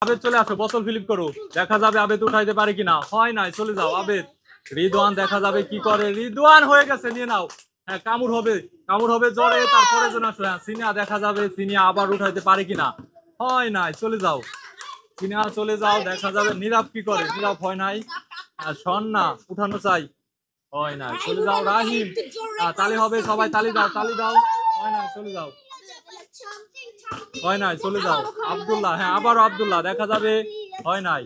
আবেদ চলে আসো, বোতল ফিলিপ করো, দেখা যাবে আবেদ উঠাইতে পারে কিনা। হয় নাই, চলে যাও আবেদ। রিদওয়ান দেখা যাবে কি করে। রিদওয়ান হয়ে গেছে, নিয়ে নাও। হ্যাঁ, কামড় হবে, কামড় হবে জোরে, তারপরে জন আসো। হ্যাঁ, সিনিয়া দেখা যাবে, সিনিয়া আবার উঠাইতে পারে কিনা। হয় নাই, চলে যাও সিনিয়া, চলে যাও। দেখা যাবে নীরব কি করে। নীরব হয় নাই। সন্না উঠানো চাই, হয় নাই, চলে যাও। রাহিম, তালি হবে, সবাই তালি দাও, তালি দাও। হয় নাই, চলে যাও। হয় নাই, চলে যাও। আব্দুল্লাহ, হ্যাঁ আবারও আব্দুল্লাহ দেখা যাবে। হয় নাই,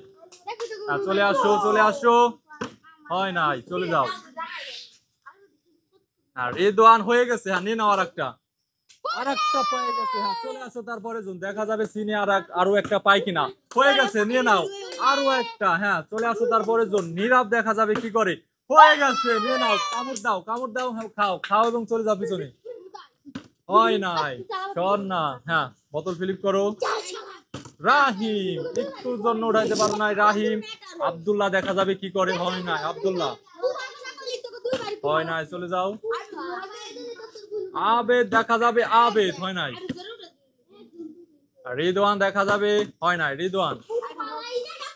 চলে আসো, চলে আসো। হয় নাই, চলে যাও। আর রেদওয়ান হয়ে গেছে। হ্যাঁ, নিয়ে নাও আর একটা পেয়ে গেছে। হ্যাঁ, চলে আসো। তারপরে দেখা যাবে চিনি আরো একটা পাই কিনা। হয়ে গেছে, নিয়ে নাও আরো একটা। হ্যাঁ, চলে আসো। তারপরে নীরব দেখা যাবে কি করে। হয়ে গেছে, নিয়ে নাও। কামড় দাও, কামড় দাও। হ্যাঁ, খাও, খাও এবং চলে যাও পিছনে। হয় নাই, শোন না। হ্যাঁ, বোতল ফিলিপ করো। রাহিম একটুর জন্য উঠাইতে পারো নাই। রাহিম, আব্দুল্লাহ দেখা যাবে কি করে। হয় নাই, আব্দুল্লাহ। হয় নাই, চলে যাও। আবেদ দেখা যাবে, আবেদ। হয় নাই। রিদওয়ান দেখা যাবে। হয় নাই, রিদওয়ান।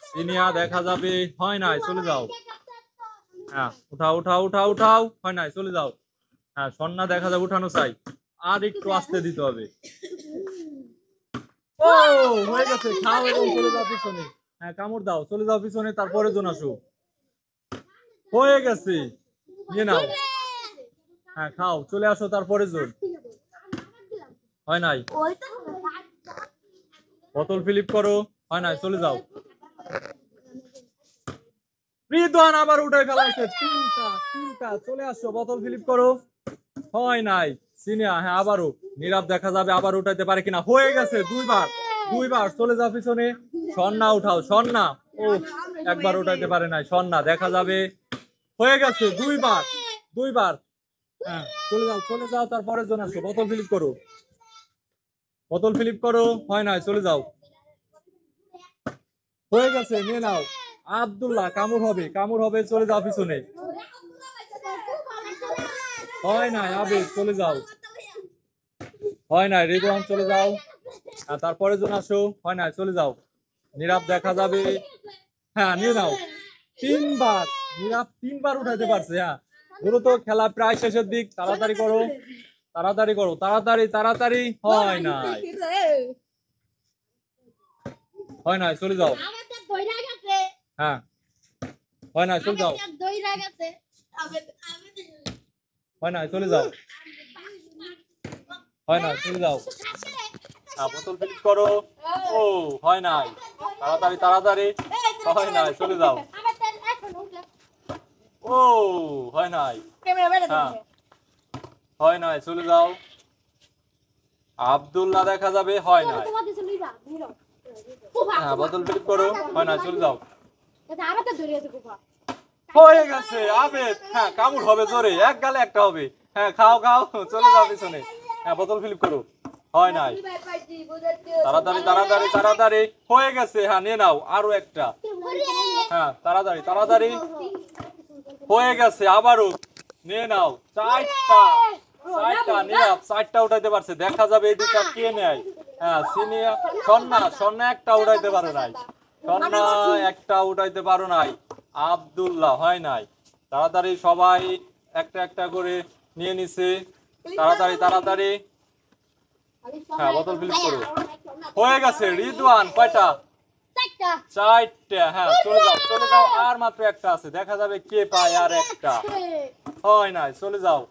সিনিয়া দেখা যাবে। হয় নাই, চলে যাও। হ্যাঁ, উঠাও, উঠাও, উঠাও, উঠাও। হয় নাই, চলে যাও। হ্যাঁ, সন্না দেখা যাবে, উঠানো চাই। আর একটু আসতে দিতে হবে। ও, হয়ে গেছে। খাও এবং চলে যাও পিছনে। হ্যাঁ, কামড় দাও, চলে যাও পিছনে। তারপরে জন আসো। হয়ে গেছে, নিয়ে নাও। হ্যাঁ, খাও, চলে আসো। তারপরে জন। হয় নাই, বোতল ফিলিপ করো। হয় নাই, চলে যাও। রিদওয়ান আবার উঠাই ফেলাইছে। তিনটা, তিনটা। চলে আসো, বোতল ফিলিপ করো। হয় নাই, সিনিয়া। হ্যাঁ, আবারও নীরব দেখা যাবে, আবার উঠাইতে পারে কিনা। হয়ে গেছে, দুইবার, দুইবার। চলে যাও পিছনে। সন্না উঠাও, সন্না। ও, একবার উঠাইতে পারে নাই। সন্না দেখা যাবে। হয়ে গেছে, দুইবার, দুইবার। হ্যাঁ, চলে যাও, চলে যাও। তারপরে জন আসো, বোতল ফিলিপ করো, বোতল ফিলিপ করো। হয় নাই, চলে যাও। হয়ে গেছে, নিয়ে নাও। আব্দুল্লাহ, কামড় হবে, কামড় হবে। চলে যাও পিছনে। হয় নাই, আবেদ, চলে যাও। হয় নাই, রিদওয়ান, চলে যাও। তারপরে জন আসো। হয় নাই, চলে যাও। নীরব দেখা যাবে। হ্যাঁ, নিয়ে নাও। তিনবার, নীরব তিনবার উঠাইতে পারছে। হ্যাঁ, দ্রুত, খেলা প্রায় শেষের দিক। তাড়াতাড়ি করো, তাড়াতাড়ি করো, তাড়াতাড়ি, তাড়াতাড়ি। হয় নাই, হয় নাই, চলে যাও। হ্যাঁ, হয় নাই, চলে যাও। হয় নাই, চলে যাও। হয় নাই, চলে যাও। হ্যাঁ, বোতল ফিলিপ করো। ও, হয় নাই, তাড়াতাড়ি, তাড়াতাড়ি। হয় নাই, চলে যাও। ও, হয় নাই। হ্যাঁ, হয় নাই, চলে যাও। আব্দুল্লাহ দেখা যাবে। হয় নাই। হ্যাঁ, বোতল ফিলিপ করো। হয় নাই, চলে যাও। হয়ে গেছে, আবেদ। হ্যাঁ, কামড় হবে জোরে, এক গালে একটা হবে। হ্যাঁ, খাও, খাও, চলে যাও পিছনে। হ্যাঁ, বোতল ফিলিপ করো। হয় নাই, তাড়াতাড়ি, তাড়াতাড়ি, তাড়াতাড়ি। হয়ে গেছে। হ্যাঁ, নিয়ে নাও আরো একটা। হ্যাঁ, তাড়াতাড়ি, তাড়াতাড়ি। হয়ে গেছে, আবারও নিয়ে নাও। চারটা, চারটা। নীরব চারটা উঠাইতে পারছে। দেখা যাবে এই দুটা কে নেয়। হ্যাঁ, সিনিয়া, সন্না, সন্না একটা উঠাইতে পারে নাই। সন্না একটা উঠাইতে পারো নাই। আব্দুল্লাহ, হয় নাই। তাড়াতাড়ি সবাই একটা একটা করে নিয়ে নিছে। তাড়াতাড়ি, তাড়াতাড়ি। হ্যাঁ, বোতল ফিলিপ করো। হয়ে গেছে। রিদওয়ান কয়টা? চারটা। হ্যাঁ, চলে যাও, চলে যাও। আর মাত্র একটা আছে। দেখা যাবে কে পায় আর একটা। হয় নাই, চলে যাও।